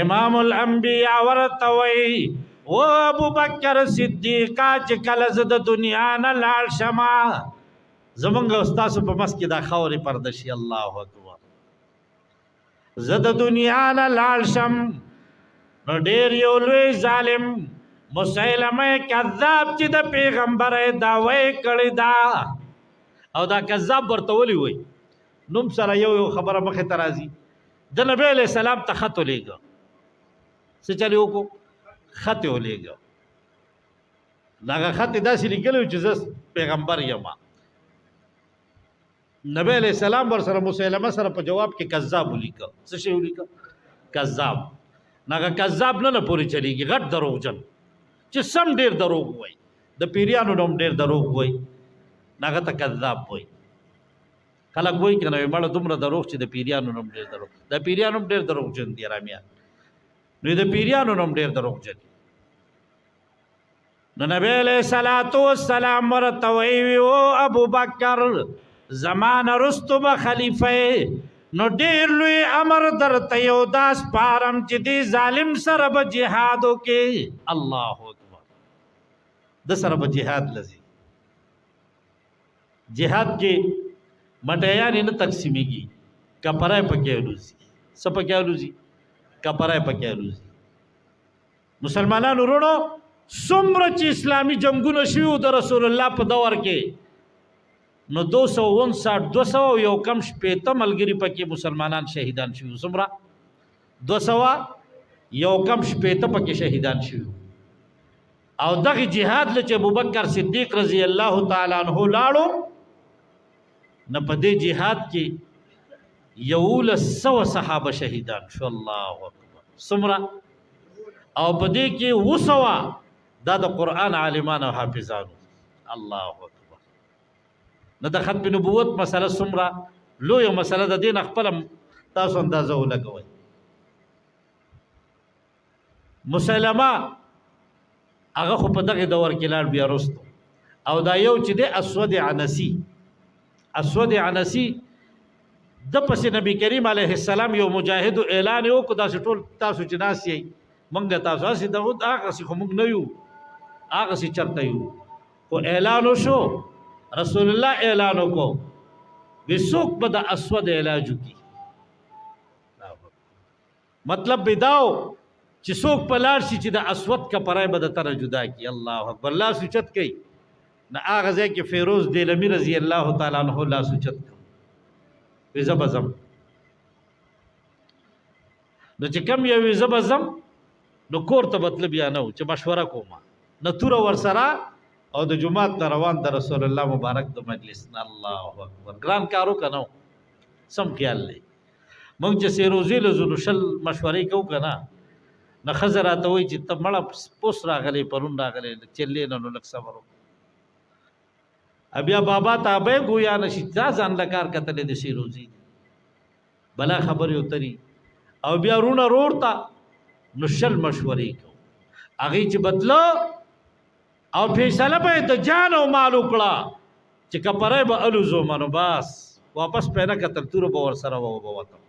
امام الانبیاء ورتوي او ابو بکر صدیق چې کله ز د دنیا نه لاړ شما زمونږ استاد په مسجد خاورې پردشي الله اکبر ز د دنیا نه لاړ شم نو ډیر یو لوی ظالم مسیلمه کذاب چې د پیغمبر دعوی کړی دا او دا کذاب ورته ولي وای نوم سره یو خبره مخه ترازی د نبی علیہ السلام ته خط ولېګو څه چلیو کو خط ولېګو دا خط داسې لیکلو چې زه پیغمبر یم نبی علیہ السلام ور سره مسیلمه سره په جواب کې کذاب ولیکو څه شی ولیکو کذاب ناګه کذاب نه پوری چلیږي غټ دروغجن چې سم ډیر دروغ وای د پیریانو نوم ډیر دروغ وای ناګه ته کذاب وای خلک وای کنه مړ دومره دروغ چې د پیریانو نوم ډیر دروغ د پیریانو نوم ډیر دروغجن دی رامیان نو د پیریانو نوم ډیر دروغجن نو نبی علیہ الصلوۃ والسلام ورته وی او ابو بکر زمانه رستم خلیفہ نو ډیر لوی امر درته یو داس پارم چې دی ظالم سره به جهاد وکي الله اکبر د سره به جهاد لذي جهاد کې مټیان نه تقسیمیږي کپړای پکې ولوزي سپکې ولوزي کپړای پکې ولوزي مسلمانانو ورونو څومره چې اسلامي جنگونه شوه د رسول الله په دور کې نو 259 یو کم شپېته ملګری پکې مسلمانان شهیدان شوه څومره 200 یو کم شپېته پکې شهیدان شوه او دغه جهاد لچ ابوبکر صدیق رضی الله تعالی عنہ لاړو نه په دې جهاد کې یو 100 صحابه شهیدان شو الله اکبر څومره او په دې کې 200 دا د قران عالمان او حافظانو الله اکبر نه د ختم نبوت مسله څومره لوی مسله د دین خپل تاسو اندازه ولګوي مسلمه هغه خو په دغه دور کې لاړ بیا رستو او دا یو چې د اسود عنسی د پس نبی کریم علیه السلام یو مجاهد اعلان وکړ دا ټول تاسو چې ناس یې موږ د تاسو اسی د هغه څه موږ نه یو هغه څه چرته یو او اعلان وشو رسول الله اعلان وکړو وسوک په د اسود علاج کی مطلب بداو چې څوک په لار شي چې د اسود کا پرای به د تر جدا کی الله اکبر الله سوچت کوي نه هغه ځکه کې فیروز دیلمی رضی الله تعالی عنہ الله سوچت وي زبزم نو چې کم یو زبزم نو کور ته مطلب یا نو چې مشوره کوم نو تور ور سره او د جمعات روان د رسول الله مبارک د مجلس الله اکبر ګران کارو کنو سم خیال لې مونږ چې سیروزی له زونو شل مشورې کو کنه نه خزراته وای چې ته مړه پوس راغلې پرون راغلې چلې نو لک صبر بیا بابا تابع گویا نشي ځان لکار کتل د سیروزی بلا خبر یو تری او بیا رونه روړتا نو شل مشورې کو اغه چې بدلو او فیصله به د جان او مال وکړه چې کپره به الوزو منو بس واپس پېنه کتل تور به ور سره وته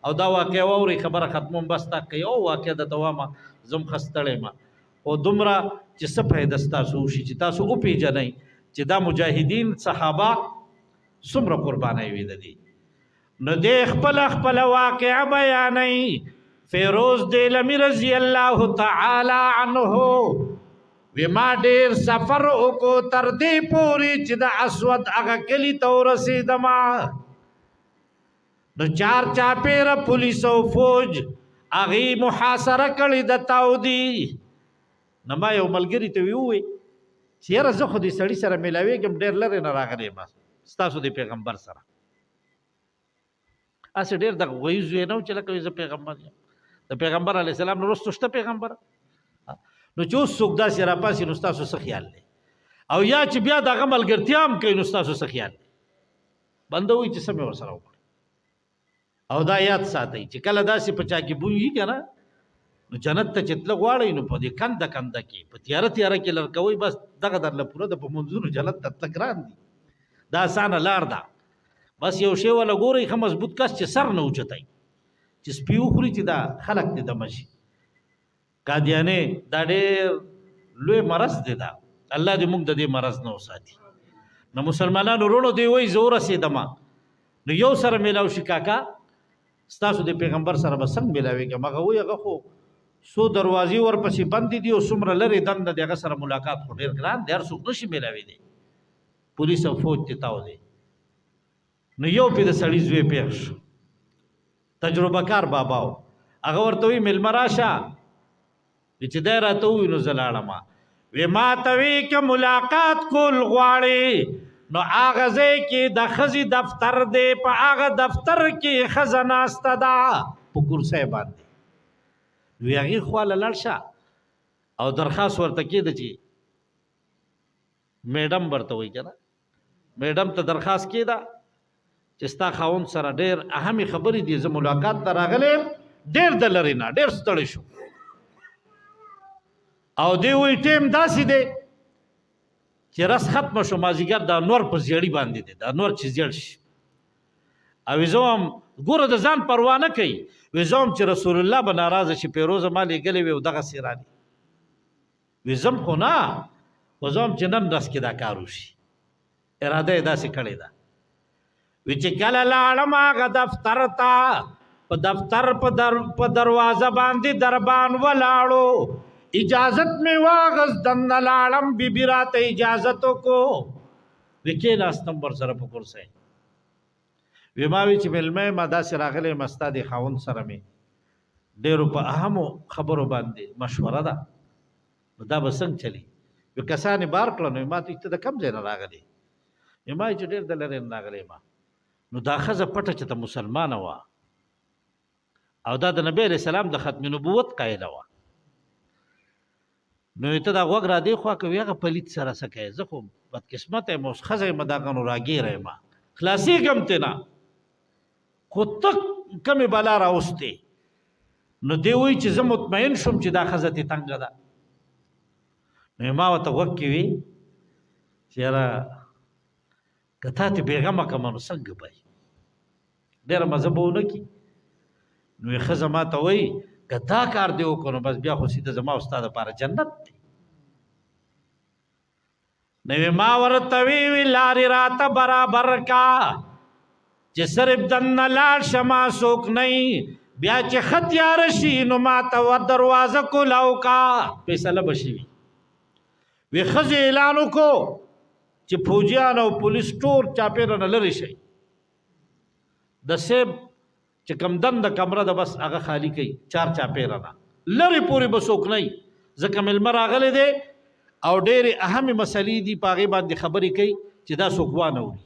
او دا واقع ووري خبره ختمون بس تا کوي او واقع د دوامه زم خستړې ما او دومره چې څه فائدہ تاسو شي چې تاسو او پیژنئ چې دا مجاهدین صحابه څومره قربانای وي د دې نو د خپل واقع بیانې فیروز دیلمی رضی الله تعالی عنہ وما ډیر سفر وکړو تر دې پوري چې د اسود هغه کلی ته ورسېدم نو چار چاپیر پولیس او فوج هغه محاصره کړی د تاودي نما یو ملګری ته وی چیرې زه خو دې سړی سره ملاویږم ډیر لره نه راغلی ما ستاسو د پیغمبر سره اس ډیر د وایي نو چې لکه زه پیغمبر یم د پیغمبر علی السلام نو رستوشته پیغمبر نو چې څوک دا سره پاسې نو تاسو څه خیال لې او یا چې بیا د عمل ګرتیام کوي نو تاسو څه خیال بندوي چې سمې ور سره وکړي او دا یاد ساتي چې کله داسې پچا کې بوئی کنه نو جنت ته چې تل غواړي نو په دې کنده کې په تیار کې لر کوي بس دغه در له پوره د په منځونو جنت ته تل ګران دي دا اسانه لار ده بس یو شی ولا ګوري خو مضبوط کس چې سر نه اوچتای چې سپیو خوري چې دا خلق دې د مشي قادیانه دا ډېر لوی مرض دی دا الله دې موږ د دې مرض نه وساتي نو مسلمانانو ورونو دی وای زور رسیدما نو یو سره میلاو شي کاکا ستاسو د پیغمبر سره به څنګه میلاويږي مګه وای هغه خو سو دروازې ورپسې بند دي او څومره لري دند دغه سره ملاقات خو ډیر ګران دی هر څوک نشي میلاوي دي پولیس او فوج ته تاو دي نو یو په د سړی زوی پېښ تجربه کار باباو هغه ورته وی ملمراشه چې دا راته وی نو زلاړه وی ما توی که ملاقات کول غواړي نو هغه ځای کې د خزي دفتر دی په هغه دفتر کې خزانه استدا په کرسي باندې وی هغه خواله لړشه او درخواست ورته کېده چې میډم ورته وی کنه میډم ته درخواست کېده چې ستا خاوند سره ډېر اهمي خبرې دي زه ملاقات ته راغلم ډېر د لري نه ډېر ستړی شو او دی وی ټیم داسې دی چې رس ختم شو مازیګر دا نور په زیړی باندې دی دا نور چې زیړ شي او زوم ګوره د ځان پروا نه کوي وزوم چې رسول الله به ناراضه شي پیروز مالې غلې و دغه سیرانی وزم خو نه وزوم چې نن رس کې دا کار وشي اراده یې داسې کړې ده وی چې کله لاړم هغه دفتر ته په دفتر په دروازه باندې دربان ولاړو اجازت میں واغز دن لاړم بی راته اجازتو کو وکې لاستم ور سره په کورسه وی ما وی چې ملمه ما داسې راغلې مستا دي خاون سره می ډېرو په اهمو خبرو باندې مشوره ده دا به څنګه چلی یو کسانې بار کړو نو ما ته د کم ځای نه راغلی ما چې ډېر د لرې نه راغلی ما نو دا ښځه پټه چې ته مسلمانه وه او دا د نبی علیه السلام د ختم نبوت قایله وه نو ته دا غوږ را دی خوا کوي هغه پلیت سره څه کوي زه خو بدقسمت یم اوس ښځه یم دغه نو راګیره یم خلاصېږم ته نه خو ته کمې بلا راوستې نو دی وایي چې زه مطمئن شوم چې دا ښځه تې تنګه ده نو ما ورته غوږ کې وي چې یاره که تا تې بېغمه کړمه نو څنګه به ډېره مزه به ونه کړي نو یې ښځه ما ته وایي که دا کار دی وکړو نو بس بیا خو سیده زما او ستا دپاره جنت دی نو ما ورته وی لارې راته برابر کا چې صرف دننه لاړ شمه څوک نه بیا چې ښه تیاره شي نو ما ته ور دروازه کولاو کا فیصله به شي وی ښځې اعلان وکړو چې فوجیان او پولیس ټول چاپېره نه لرې شي د سیب چې کم دند کمره ده بس هغه خالی کوي چار چاپېره نه لرې پورې به څوک نه ځکه مېلمه راغلی دی او ډېرې اهمې مسلې دي په هغې باندې خبرې کوي چې دا څوک وانه وړي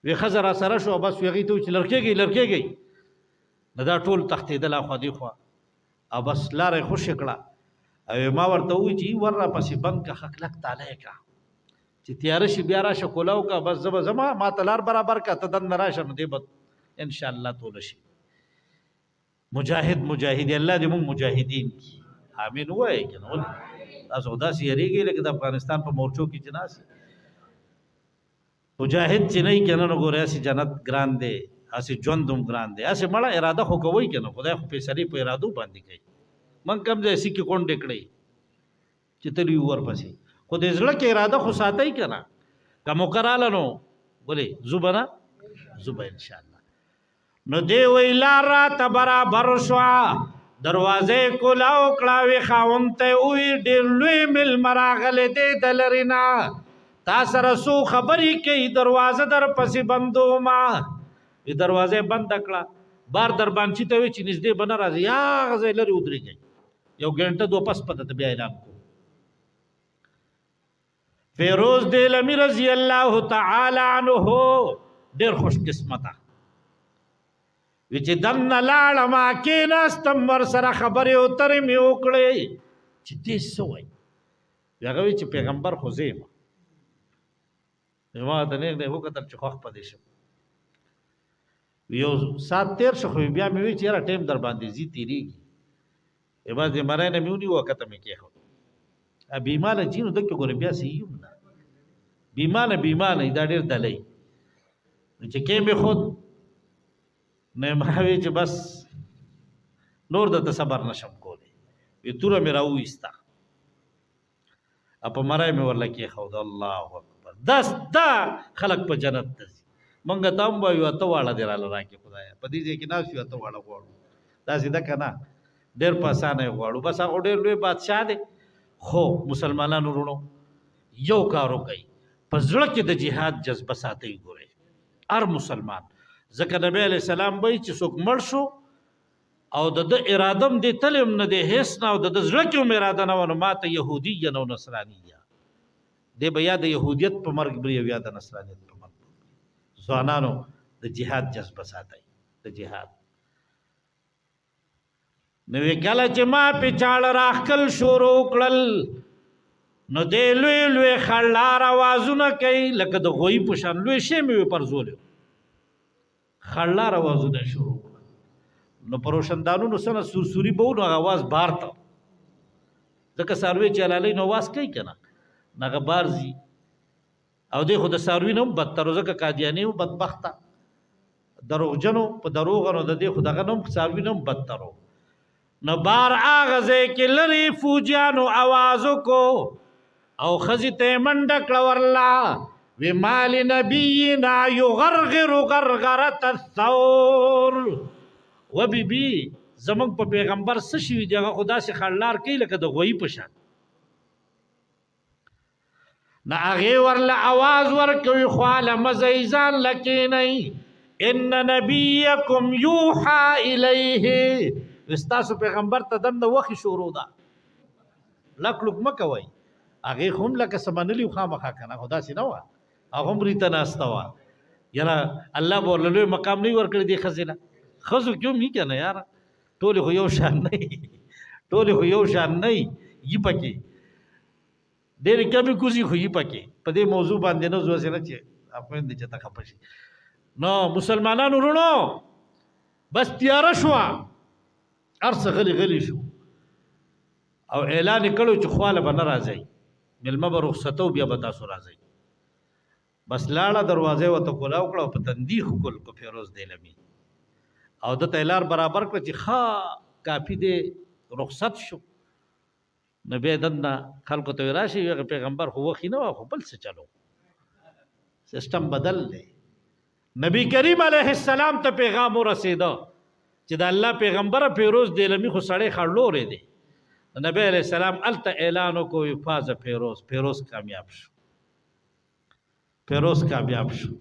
وی ښځه را سره شو بس وی هغې ته وایي چې لړکېږئ لړکېږئ نو دا ټول تښتېدل اخوا دېخوا او بس لاره یې خوشې کړه او ما ورته ووایي چې ور را پسې بند که ښه کلک تالی که چې تیاره شي بیا راشه کولاو که بس زه به ځمه ما ته لار برابر که ته دننه راشه نو دی به انشاءالله توله شي مجاهد الله دې موږ مجاهدین کي امین ووایئ که نه ولې تاسو خو داسې یېرېږئ لکه د افغانستان په مورچو کې چې ناست مجاهد چې نه وي که نه نو ګورئ هسې جنت ګران دی هسې ژوند هم ګران دی هسې مړه اراده خو کوئ که نه خدای خو فیصلې په ارادو باندې کوي من کم ځای سکې کونډې کړئ چې تلي یو ورپسې خو د زړه کې اراده خو ساتئ که نه که مقراله نو ولې زو به نه زو به انشاءالله نو دی وی لار راته برابر شوه دروازې کولاو کړه وې خاوند ته یې ووایي ډېر لوی مېلمه راغلی دی د لرې نه تا سره څو خبرې کوي دروازه در پسې بندومه وی دروازه بنده کړه بار دربانچي ته وی چې نږدې به نه راځي یا هغه ځای لرې ودرېږئ یو ګنټه دو پس پته ته بیا اعلان کو فیروز دیلمی رضی الله تعالی عنه ډېر خوش قسمته وی چې دننه لاړم کېناستم ورسره خبرې اترې مې وکړې چې دې څه وایي هغه وی چې پیغمبر خو زه یم ما ته نږدې وکتل چې خوښ پدې شم یو سات تیر شو خو بیا مې وی چې یاره ټایم در باندې ځي تېرېږي یوازې مرۍ نه مې ونیو کته مې کېښود بیمانه جینو دکې ګورې بیا سې یم نه بیمانه دا ډېر دلی نو چې کې مې خود نه ما وی چې بس نور د صبر نشم کولی وی توره مې راوویسته په مرای مې ورله کېښود الله اکبر دا خلک په جنت ته ځي مونږ ته هم وایو اته واړه دې راله راکړي خدایه په دې ځای کې ناست یو اته واړه غواړو داسې ده که نه ډېر په اسانه یې غواړو بس هغه ډېر لوی بادشاه دی خو مسلمانانو وروڼو یو کار وکئ په زړه کې د جهاد جذبه ساتئ ګورئ هر مسلمان ځکه نبی علیه السلام به چې څوک مړ شو او د اراده هم دې تل هم نه دی هېڅ نه او د زړه کې هم اراده نه وه نو ما ته یهودي یا نو نصراني یا دی به یا د یهودیت په مرګ بري او یا د نصرانیت په مرګ ځوانانو د جهاد جذبه ساتئ د جهاد نو کله چې ما په چاړه راخکل شروع کړل نو دې لوی لوی خړلار اوازونه کوي لکه د غوی په شان لوی شی مې پرزولیو خړلار اوازونه شروع کړل نو پروشندانونو سره سورسوري به نو आवाज بار ته ځکه ساروی چې علالۍ نو आवाज کوي که نه هغه بار ځي او دی خو د ساروي نه هم بدتر ځکه قادیاني هم بدبخته دروغجنو په دروغنو د دې خو دغه نه هم ساروي نه هم بدتر و نو بار هغه ځای کې لرې فوجیانو آواز وکړو او ښځې ته یې منډه کړه ورله وی مال نبینا یغرغر غرغرة الثور و بی بی زمونږ په پیغمبر څه شوي دي هغه خو داسې خړلار کوي لکه د غویي په شان نه هغې ورله آواز ورکوي خواله مزئ ځان له کښېنئ ان نبیکم یوحا الیه ستاسو پیغمبر ته دنده وخې شروع ده لک لک مه کوئ هغې خو هم لکه څه منلي و خامخا که نه خو داسې نه وه هغه هم ریته ناسته وه یاره الله به ورله لوی مقام نه وي ورکړی دې ښځې له ښځو کې هم وي که نه یاره ټولې خو یو شان نه ټولې خو یو شان نه یي پکې ډېرې کمې کوزي خو یي پکې په دې موضوع باندې نه ځو هسې نه چې خویندې چې ته خفه شي نو مسلمانانو وروڼو بس تیاره شوه هر څه غلی غلی شو او اعلان یې کړی چې خواله به نه راځئ مېلمه به رخصتو بیا به تاسو راځئ بس لاړه دروازه ورته کولاو کړه او په تندي ښکل کو فیروز دیلمي او دته یې لار برابر کړه چې ښه کافي دی رخصت شو نو بیا دنده خلکو ته راشي هغه پیغمبر خو وخی نه خو بل څه چلو سیستم بدل دی نبی کریم علیه السلام ته پیغام ورسېده چې د الله پیغمبر فیروز دیلمی خو سړی خړلوری دی نبی علیه السلام الته اعلان وکړو فاز فیروز کامیاب شو